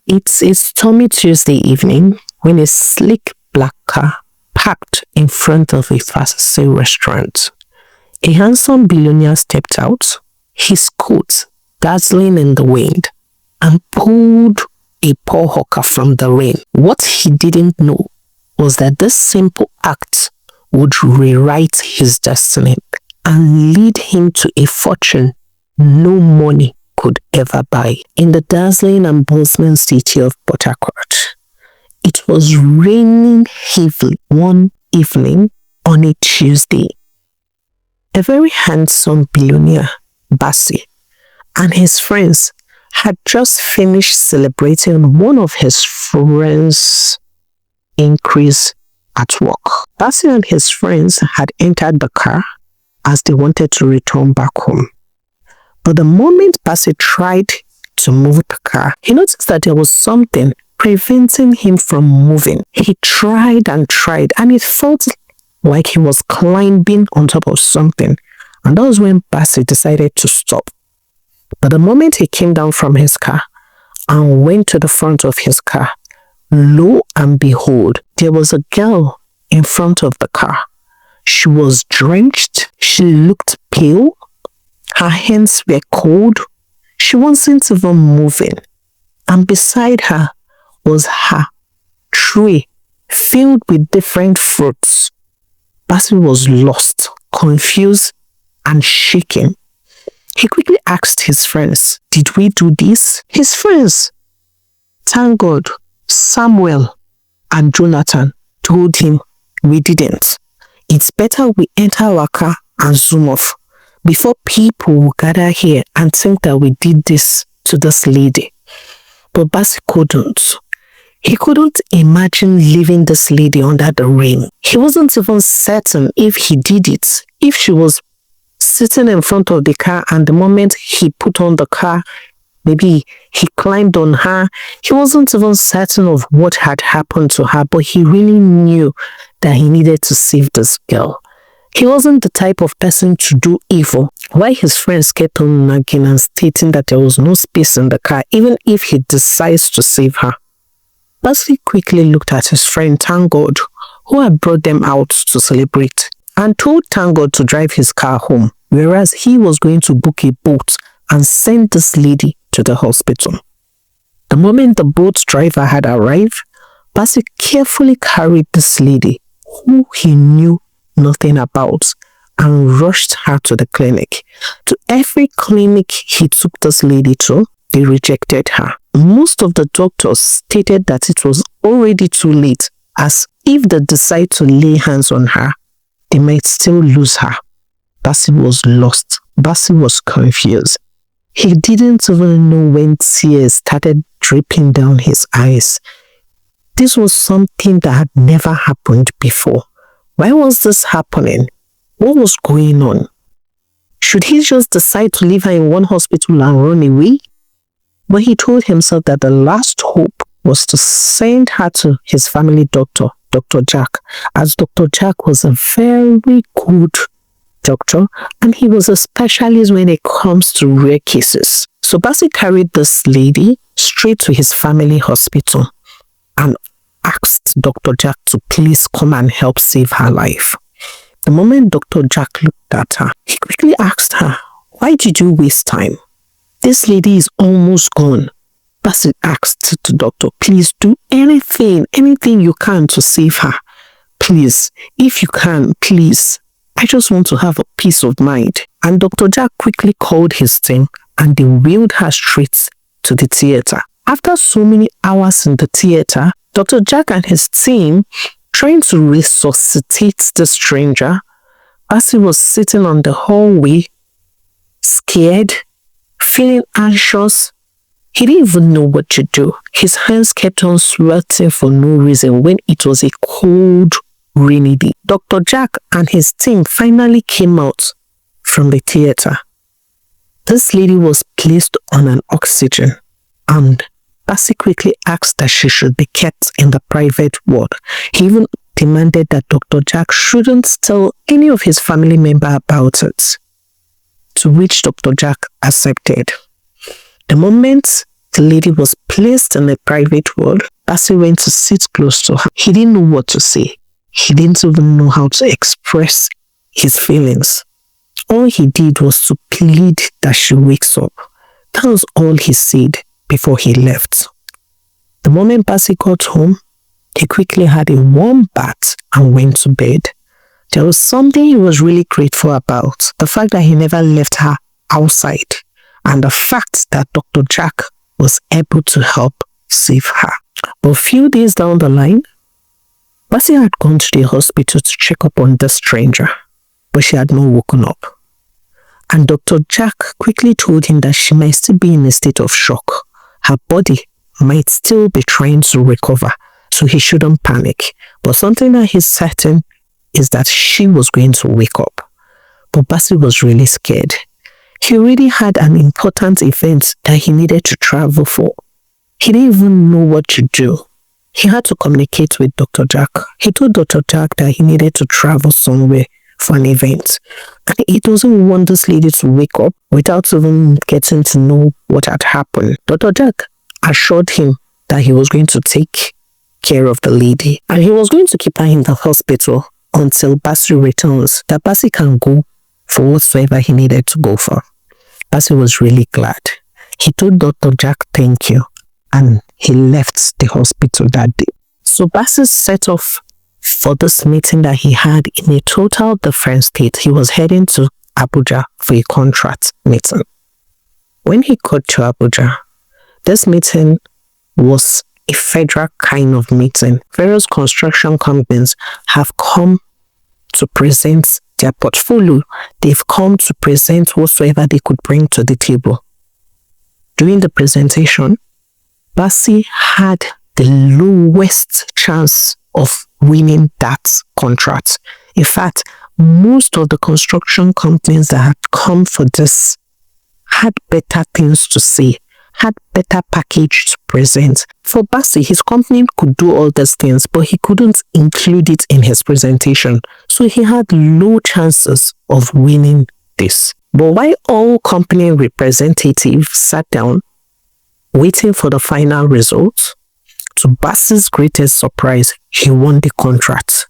It's a stormy Tuesday evening when a sleek black car parked in front of a fast-food restaurant. A handsome billionaire stepped out, his coat dazzling in the wind, and pulled a poor hawker from the rain. What he didn't know was that this simple act would rewrite his destiny and lead him to a fortune no money could ever buy. In the dazzling and bustling city of Port Harcourt, it was raining heavily one evening on a Tuesday. A very handsome billionaire, Bassey, and his friends had just finished celebrating one of his friends' increase at work. Bassey and his friends had entered the car as they wanted to return back home. But the moment Bassey tried to move the car, he noticed that there was something preventing him from moving. He tried, and it felt like he was climbing on top of something. And that was when Bassey decided to stop. But the moment he came down from his car and went to the front of his car, lo and behold, there was a girl in front of the car. She was drenched. She looked pale. Her hands were cold. She wasn't even moving. And beside her was her tray filled with different fruits. Bassey was lost, confused, and shaken. He quickly asked his friends, "Did we do this?" His friends, thank God, Samuel and Jonathan, told him, "We didn't. It's better we enter our car and zoom off before people will gather here and think that we did this to this lady." But Bassey couldn't. He couldn't imagine leaving this lady under the rain. He wasn't even certain if he did it, if she was sitting in front of the car, and the moment he put on the car, maybe he climbed on her. He wasn't even certain of what had happened to her, but he really knew that he needed to save this girl. He wasn't the type of person to do evil. While his friends kept on nagging and stating that there was no space in the car, even if he decides to save her, Bassey quickly looked at his friend Tangod, who had brought them out to celebrate, and told Tangod to drive his car home, whereas he was going to book a boat and send this lady to the hospital. The moment the boat driver had arrived, Bassey carefully carried this lady, who he knew nothing about, and rushed her to the clinic. To every clinic he took this lady to, they rejected her. Most of the doctors stated that it was already too late, as if they decide to lay hands on her, they might still lose her. Bassey was lost. Bassey was confused. He didn't even know when tears started dripping down his eyes. This was something that had never happened before. Why was this happening? What was going on? Should he just decide to leave her in one hospital and run away? But he told himself that the last hope was to send her to his family doctor, Dr. Jack, as Dr. Jack was a very good doctor and he was a specialist when it comes to rare cases. So Bassey carried this lady straight to his family hospital and asked Dr. Jack to please come and help save her life. The moment Dr. Jack looked at her, he quickly asked her, "Why did you waste time? This lady is almost gone." Bassey asked the doctor, "Please do anything you can to save her. Please, if you can, please. I just want to have a peace of mind." And Dr. Jack quickly called his team and they wheeled her straight to the theater. After so many hours in the theater, Dr. Jack and his team trying to resuscitate the stranger, Bassey was sitting on the hallway, scared, feeling anxious. He didn't even know what to do. His hands kept on sweating for no reason when it was a cold, rainy day. Dr. Jack and his team finally came out from the theater. This lady was placed on an oxygen and Bassey quickly asked that she should be kept in the private ward. He even demanded that Dr. Jack shouldn't tell any of his family member about it, to which Dr. Jack accepted. The moment the lady was placed in a private ward, Bassey went to sit close to her. He didn't know what to say. He didn't even know how to express his feelings. All he did was to plead that she wakes up. That was all he said before he left. The moment Bassey got home, he quickly had a warm bath and went to bed. There was something he was really grateful about. The fact that he never left her outside, and the fact that Dr. Jack was able to help save her. But a few days down the line, Bassey had gone to the hospital to check up on the stranger, but she had not woken up. And Dr. Jack quickly told him that she might still be in a state of shock. Her body might still be trying to recover, so he shouldn't panic. But something that he's certain is that she was going to wake up. But Bassey was really scared. He already had an important event that he needed to travel for. He didn't even know what to do. He had to communicate with Dr. Jack. He told Dr. Jack that he needed to travel somewhere for an event. And he doesn't want this lady to wake up without even getting to know what had happened. Dr. Jack assured him that he was going to take care of the lady. And he was going to keep her in the hospital until Bassey returns, that Bassey can go for whatsoever he needed to go for. Bassey was really glad. He told Dr. Jack thank you, and he left the hospital that day. So Bassey set off for this meeting that he had in a total different state. He was heading to Abuja for a contract meeting. When he got to Abuja, this meeting was a federal kind of meeting. Various construction companies have come to present their portfolio. They've come to present whatsoever they could bring to the table. During the presentation, Bassey had the lowest chance of winning that contract. In fact, most of the construction companies that had come for this had better things to say, had better package to present. For Bassey, his company could do all these things, but he couldn't include it in his presentation. So he had low chances of winning this. But while all company representatives sat down, waiting for the final results, to Bassey's greatest surprise, he won the contract.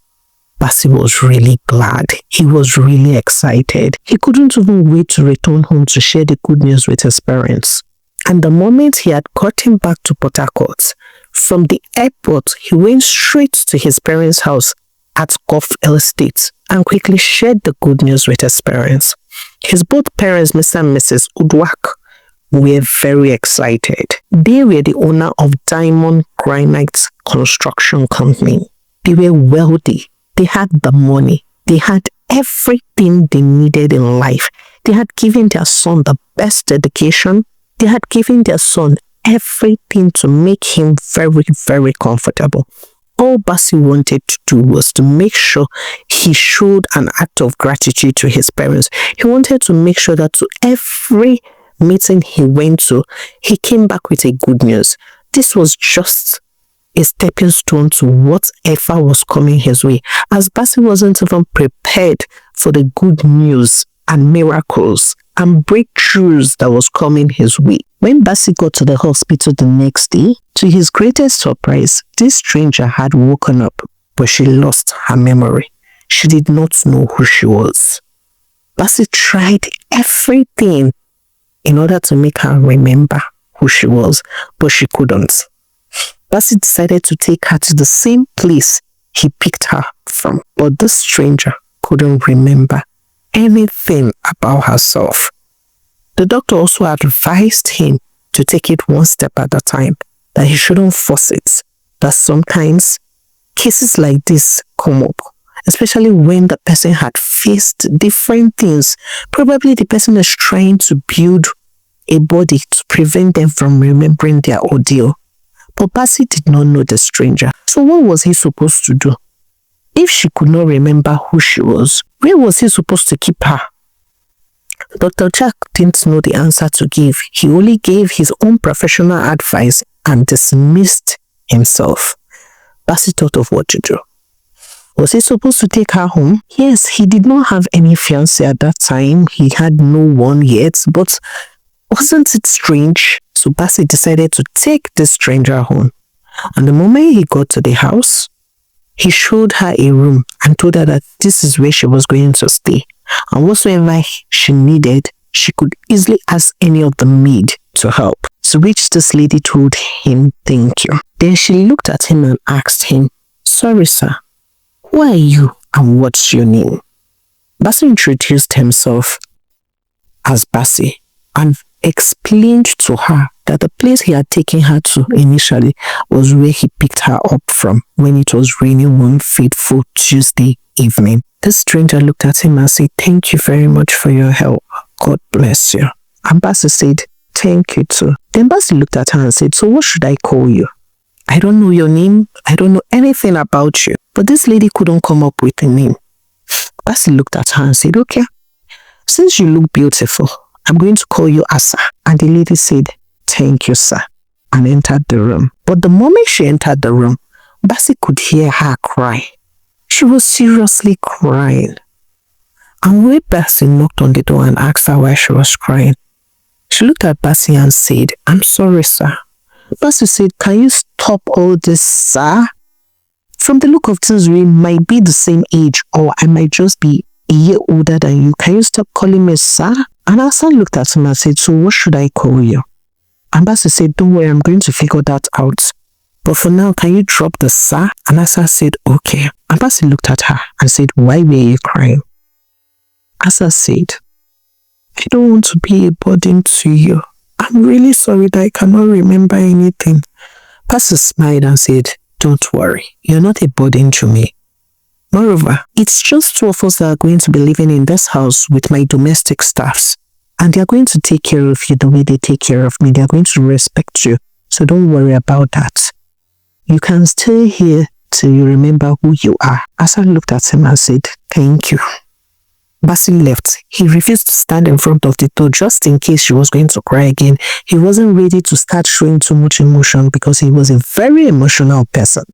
Bassey was really glad. He was really excited. He couldn't even wait to return home to share the good news with his parents. And the moment he had gotten back to Port Harcourt, from the airport, he went straight to his parents' house at Gulf Estate and quickly shared the good news with his parents. His both parents, Mr. and Mrs. Udwak, were very excited. They were the owner of Diamond Granite Construction Company. They were wealthy. They had the money. They had everything they needed in life. They had given their son the best education. They had given their son everything to make him very, very comfortable. All Bassey wanted to do was to make sure he showed an act of gratitude to his parents. He wanted to make sure that to every meeting he went to, he came back with a good news. This was just a stepping stone to whatever was coming his way, as Bassey wasn't even prepared for the good news and miracles and breakthroughs that was coming his way. When Bassey got to the hospital the next day, to his greatest surprise, this stranger had woken up, but she lost her memory. She did not know who she was. Bassey tried everything in order to make her remember who she was, but she couldn't. Bassey decided to take her to the same place he picked her from, but this stranger couldn't remember anything about herself. The doctor also advised him to take it one step at a time, that he shouldn't force it, that sometimes cases like this come up, especially when the person had faced different things. Probably the person is trying to build a body to prevent them from remembering their ordeal. But Bassey did not know the stranger. So what was he supposed to do? If she could not remember who she was, where was he supposed to keep her? Dr. Jack didn't know the answer to give. He only gave his own professional advice and dismissed himself. Bassey thought of what to do. Was he supposed to take her home? Yes, he did not have any fiancé at that time. He had no one yet, but wasn't it strange So Bassey decided to take the stranger home. And the moment he got to the house, he showed her a room and told her that this is where she was going to stay. And whatsoever she needed, she could easily ask any of the maid to help. To which this lady told him, thank you. Then she looked at him and asked him, sorry sir, who are you and what's your name? Bassey introduced himself as Bassey and explained to her that the place he had taken her to initially was where he picked her up from when it was raining one fateful Tuesday evening. The stranger looked at him and said, thank you very much for your help. God bless you. And Bassey said, thank you too. Then Bassey looked at her and said, so what should I call you? I don't know your name. I don't know anything about you. But this lady couldn't come up with a name. Bassey looked at her and said, okay, since you look beautiful, I'm going to call you Asa. And the lady said, thank you, sir, and entered the room. But the moment she entered the room, Bassey could hear her cry. She was seriously crying. And when Bassey knocked on the door and asked her why she was crying, she looked at Bassey and said, I'm sorry, sir. Bassey said, can you stop all this, sir? From the look of things, we might be the same age, or I might just be a year older than you. Can you stop calling me sir? And Asa looked at him and said, so what should I call you? And Bassey said, don't worry, I'm going to figure that out. But for now, can you drop the sir? And Asa said, okay. And Bassey looked at her and said, why were you crying? Asa said, I don't want to be a burden to you. I'm really sorry that I cannot remember anything. Bassey smiled and said, don't worry, you're not a burden to me. Moreover, it's just two of us that are going to be living in this house with my domestic staffs. And they are going to take care of you the way they take care of me. They are going to respect you. So don't worry about that. You can stay here till you remember who you are. Asa looked at him and said, thank you. Bassey left. He refused to stand in front of the door just in case she was going to cry again. He wasn't ready to start showing too much emotion because he was a very emotional person.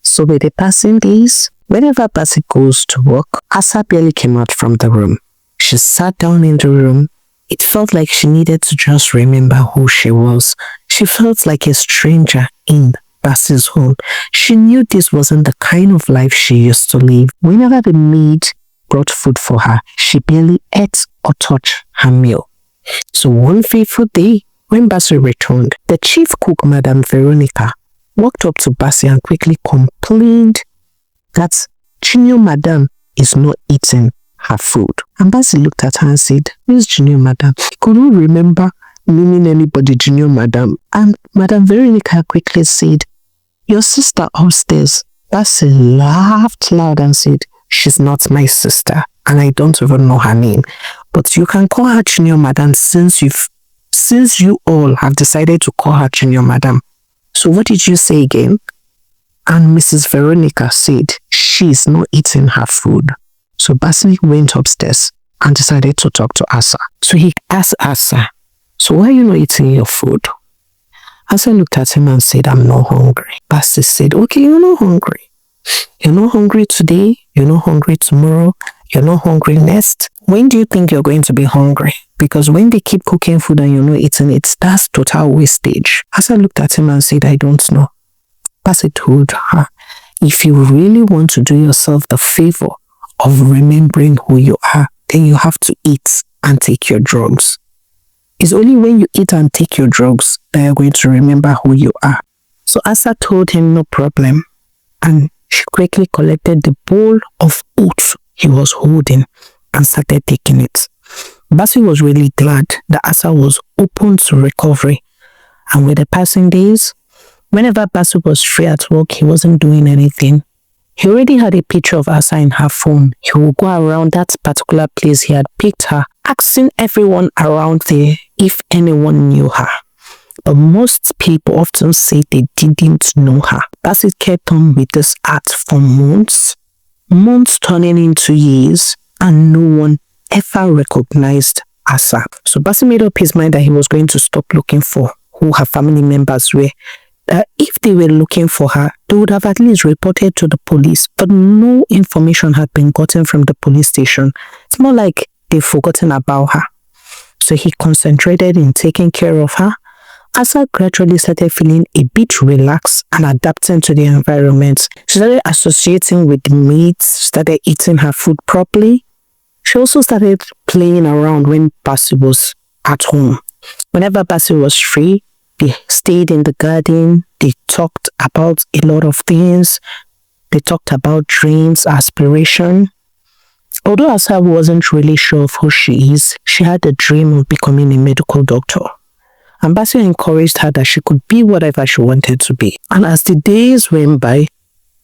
So with the passing days, whenever Bassey goes to work, Asa barely came out from the room. She sat down in the room. It felt like she needed to just remember who she was. She felt like a stranger in Bassey's home. She knew this wasn't the kind of life she used to live. Whenever the maid brought food for her, she barely ate or touched her meal. So one fateful day, when Bassey returned, the chief cook, Madame Veronica, walked up to Bassey and quickly complained that Junior Madame is not eating her food. And Bassey looked at her and said, who's Junior Madame? He couldn't remember naming anybody Junior Madame. And Madame Veronica quickly said, your sister upstairs. Bassey laughed loud and said, she's not my sister and I don't even know her name. But you can call her Junior Madame since you all have decided to call her Junior Madame. So what did you say again? And Mrs. Veronica said, she's not eating her food. So Bassey went upstairs and decided to talk to Asa. So he asked Asa, so why are you not eating your food? Asa looked at him and said, I'm not hungry. Bassey said, okay, you're not hungry. You're not hungry today, you're not hungry tomorrow, you're not hungry next. When do you think you're going to be hungry? Because when they keep cooking food and you're not eating it, that's total wastage. Asa looked at him and said, I don't know. Bassey told her, if you really want to do yourself the favor of remembering who you are, then you have to eat and take your drugs. It's only when you eat and take your drugs that you're going to remember who you are. So Asa told him no problem, and she quickly collected the bowl of oats he was holding and started taking it. Bassey was really glad that Asa was open to recovery, and with the passing days, whenever Bassey was free at work, he wasn't doing anything. He already had a picture of Asa in her phone. He would go around that particular place he had picked her, asking everyone around there if anyone knew her. But most people often say they didn't know her. Bassey kept on with this art for months turning into years, and no one ever recognized Asa. So Bassey made up his mind that he was going to stop looking for who her family members were. If they were looking for her, they would have at least reported to the police, but no information had been gotten from the police station. It's more like they've forgotten about her. So he concentrated in taking care of her Asa gradually started feeling a bit relaxed and adapting to the environment. She started associating with the mates, started eating her food properly. She also started playing around when Bassey was at home. Whenever Bassey was free, they stayed in the garden. They talked about a lot of things. They talked about dreams, aspiration. Although Asa wasn't really sure of who she is, she had a dream of becoming a medical doctor. And Bassey encouraged her that she could be whatever she wanted to be. And as the days went by,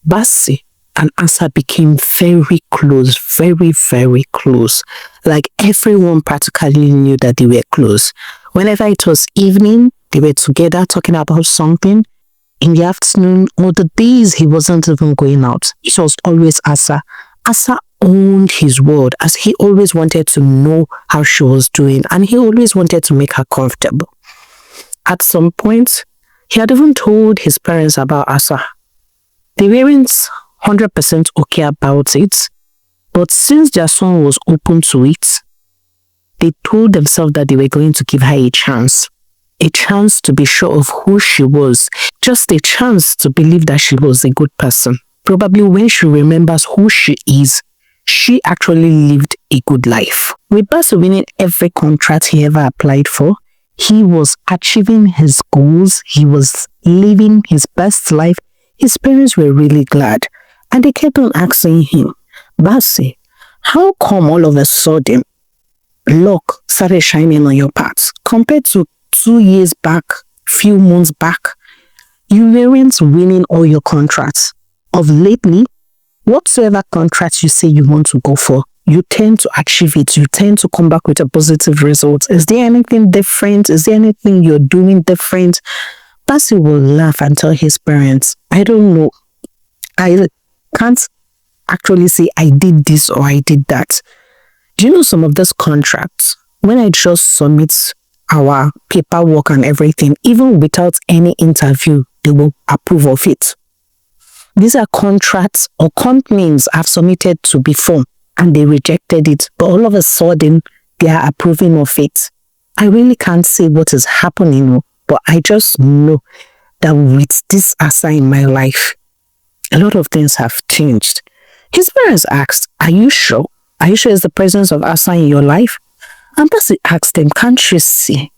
Bassey and Asa became very close, very, very close. Like everyone practically knew that they were close. Whenever it was evening, they were together talking about something. In the afternoon or the days he wasn't even going out, it was always Asa. Asa owned his word, as he always wanted to know how she was doing, and he always wanted to make her comfortable. At some point, he had even told his parents about Asa. They weren't 100% okay about it, but since their son was open to it, they told themselves that they were going to give her a chance to be sure of who she was, just a chance to believe that she was a good person. Probably when she remembers who she is, she actually lived a good life. With Bassey winning every contract he ever applied for, he was achieving his goals. He was living his best life. His parents were really glad. And they kept on asking him, Bassey, how come all of a sudden luck started shining on your path? Compared to 2 years back, few months back, you weren't winning all your contracts. Of lately, whatsoever contract you say you want to go for, you tend to achieve it. You tend to come back with a positive result. Is there anything different? Is there anything you're doing different? Bassey will laugh and tell his parents, I don't know. I can't actually say I did this or I did that. Do you know some of these contracts, when I just submit our paperwork and everything, even without any interview, they will approve of it. These are contracts or companies I've submitted to before and they rejected it, but all of a sudden they are approving of it. I really can't say what is happening, but I just know that with this Asa in my life, a lot of things have changed. His parents asked, are you sure? Are you sure it's the presence of Asa in your life? And Bassey asked them, can't you see?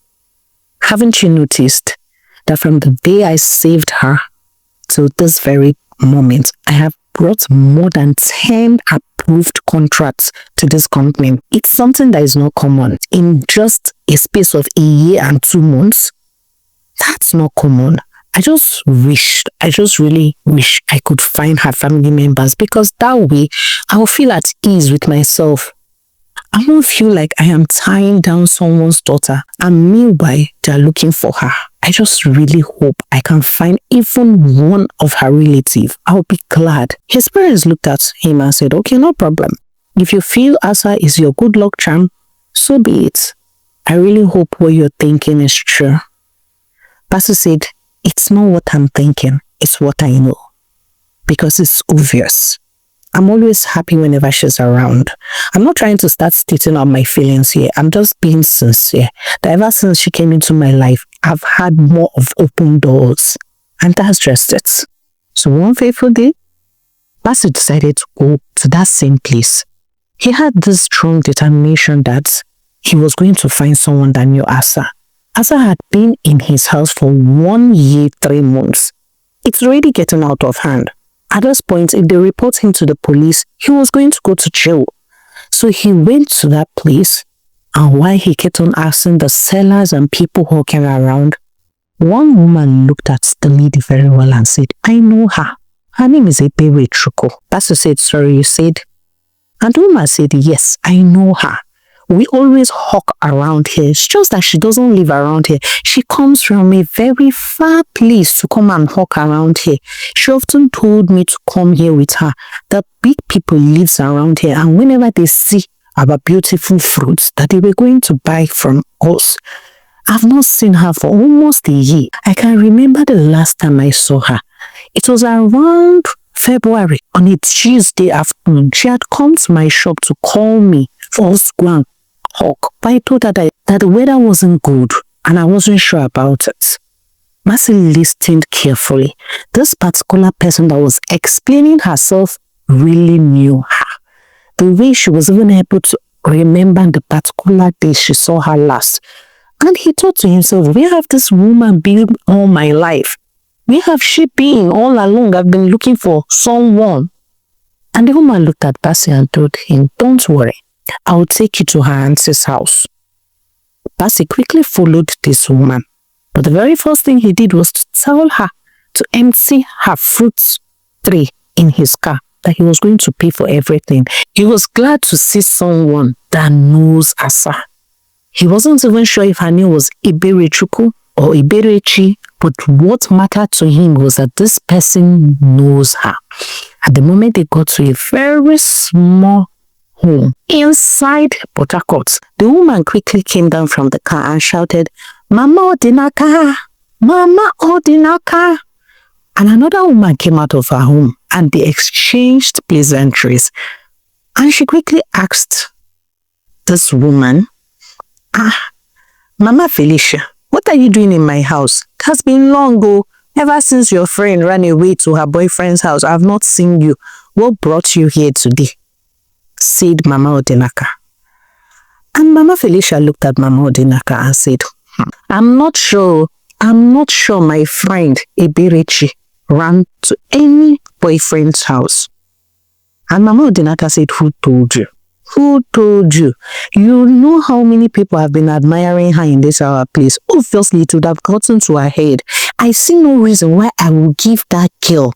Haven't you noticed that from the day I saved her to this very moment, I have brought more than 10 approved contracts to this company. It's something that is not common. In just a space of a year and 2 months, that's not common. I just really wish I could find her family members, because that way I'll feel at ease with myself. I won't feel like I am tying down someone's daughter and meanwhile they're looking for her. I just really hope I can find even one of her relatives. I'll be glad. His parents looked at him and said, okay, no problem. If you feel Asa is your good luck charm, so be it. I really hope what you're thinking is true. Bassey said, it's not what I'm thinking, it's what I know. Because it's obvious. I'm always happy whenever she's around. I'm not trying to start stating out my feelings here. I'm just being sincere. That ever since she came into my life, I've had more of open doors. And that's just it. So one fateful day, Bassey decided to go to that same place. He had this strong determination that he was going to find someone that knew Asa. Asa had been in his house for 1 year, 3 months. It's already getting out of hand. At this point, if they report him to the police, he was going to go to jail. So he went to that place, and while he kept on asking the sellers and people who came around, one woman looked at the lady very well and said, I know her. Her name is Ebewe Truko. Pastor said, sorry, you said? And the woman said, yes, I know her. We always hawk around here. It's just that she doesn't live around here. She comes from a very far place to come and hawk around here. She often told me to come here with her. The big people lives around here, and whenever they see our beautiful fruits that they were going to buy from us. I've not seen her for almost a year. I can remember the last time I saw her. It was around February on a Tuesday afternoon. She had come to my shop to call me for us to go and hawk. But I told her that the weather wasn't good and I wasn't sure about it. Mercy listened carefully. This particular person that was explaining herself really knew her. The way she was even able to remember the particular day she saw her last. And he thought to himself, where have this woman been all my life? Where have she been all along? I've been looking for someone. And the woman looked at Bassey and told him, don't worry, I'll take you to her auntie's house. Bassey quickly followed this woman. But the very first thing he did was to tell her to empty her fruit tray in his car, that he was going to pay for everything. He was glad to see someone that knows Asa. He wasn't even sure if her name was Iberechuku or Iberechi, but what mattered to him was that this person knows her. At the moment they got to a very small home inside Port Harcourt, the woman quickly came down from the car and shouted, Mama Odinaka! Mama Odinaka! And another woman came out of her home and they exchanged pleasantries. And she quickly asked this woman, Mama Felicia, what are you doing in my house? It has been long ago. Ever since your friend ran away to her boyfriend's house, I have not seen you. What brought you here today? Said Mama Odinaka. And Mama Felicia looked at Mama Odinaka and said, I'm not sure my friend Eberechi ran to any boyfriend's house. And Mama Odinaka said, who told you? Who told you? You know how many people have been admiring her in this our place. Obviously, it would have gotten to her head. I see no reason why I will give that girl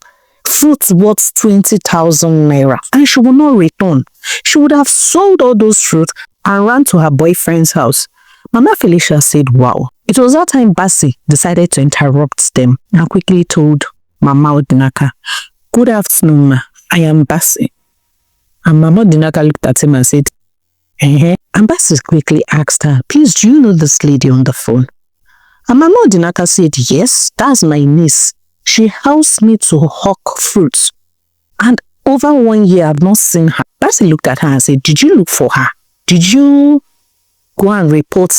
fruits worth 20,000 naira and she will not return. She would have sold all those fruits and ran to her boyfriend's house. Mama Felicia said, wow. It was that time Bassey decided to interrupt them and quickly told Mama Odinaka, good afternoon, ma. I am Bassey. And Mama Odinaka looked at him and said, And Bassey quickly asked her, please, do you know this lady on the phone? And Mama Odinaka said, yes, that's my niece. She helps me to hawk fruits. And over 1 year, I've not seen her. Bassey looked at her and said, did you look for her? Did you go and report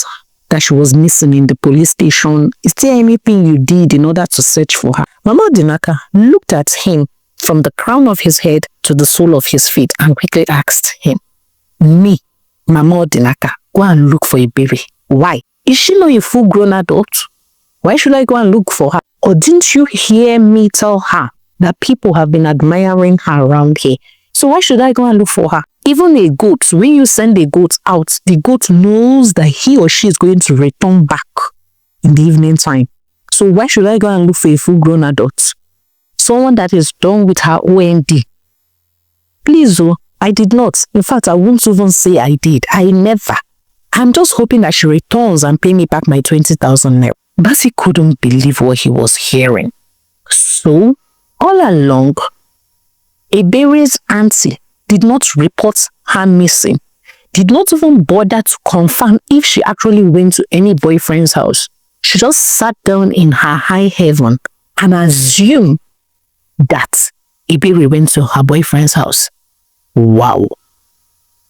that she was missing in the police station? Is there anything you did in order to search for her? Mama Odinaka looked at him from the crown of his head to the sole of his feet and quickly asked him, me, Mama Odinaka, go and look for Iberi. Why? Is she not a full-grown adult? Why should I go and look for her? Or didn't you hear me tell her that people have been admiring her around here? So why should I go and look for her? Even a goat, when you send a goat out, the goat knows that he or she is going to return back in the evening time. So why should I go and look for a full-grown adult? Someone that is done with her OND. Please, oh, I did not. In fact, I won't even say I did. I never. I'm just hoping that she returns and pay me back my 20,000 naira. Bassey couldn't believe what he was hearing. So, all along, Eberi's auntie did not report her missing, did not even bother to confirm if she actually went to any boyfriend's house. She just sat down in her high heaven and assumed that Iberi went to her boyfriend's house. Wow.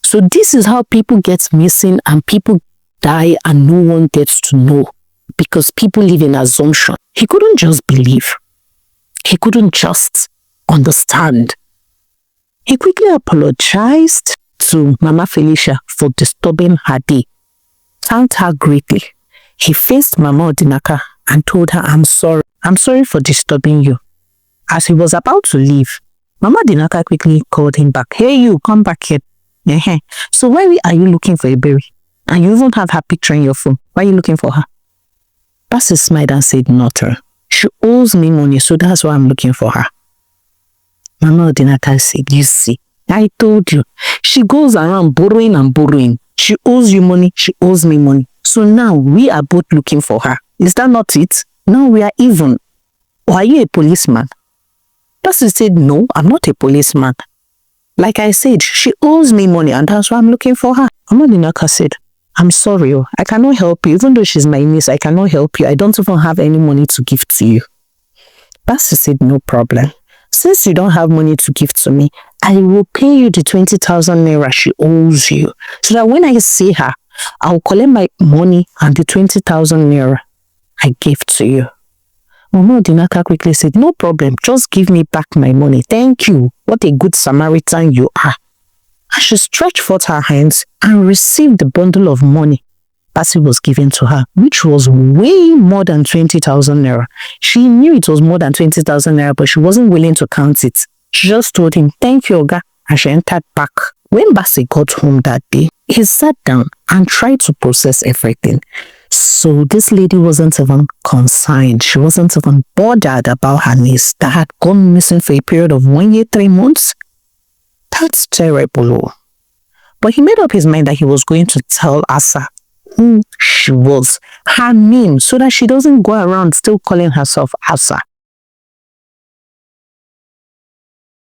So this is how people get missing and people die and no one gets to know because people live in assumption. He couldn't just believe. He couldn't just understand. He quickly apologized to Mama Felicia for disturbing her day, thanked her greatly. He faced Mama Odinaka and told her, I'm sorry for disturbing you. As he was about to leave, Mama Odinaka quickly called him back. Hey you, come back here. So why are you looking for Iberi? And you even have her picture in your phone. Why are you looking for her? Bassey smiled and said, nothing. She owes me money, so that's why I'm looking for her. Mama Odinaka said, you see, I told you. She goes around borrowing and borrowing. She owes you money, she owes me money. So now we are both looking for her. Is that not it? Now we are even. Or are you a policeman? Bassey said, no, I'm not a policeman. Like I said, she owes me money and that's why I'm looking for her. Mama Odinaka said, I'm sorry, I cannot help you. Even though she's my niece, I cannot help you. I don't even have any money to give to you. Bassey said, no problem. Since you don't have money to give to me, I will pay you the 20,000 naira she owes you. So that when I see her, I'll collect my money and the 20,000 naira I gave to you. Mama Odinaka quickly said, no problem, just give me back my money. Thank you. What a good Samaritan you are. And she stretched forth her hands and received the bundle of money Bassey was given to her, which was way more than 20,000 naira. She knew it was more than 20,000 naira, but she wasn't willing to count it. She just told him, thank you, Oga, and she entered back. When Bassey got home that day, he sat down and tried to process everything. So this lady wasn't even concerned. She wasn't even bothered about her niece that had gone missing for a period of 1 year, 3 months. That's terrible. But he made up his mind that he was going to tell Asa who she was, her name, so that she doesn't go around still calling herself Asa.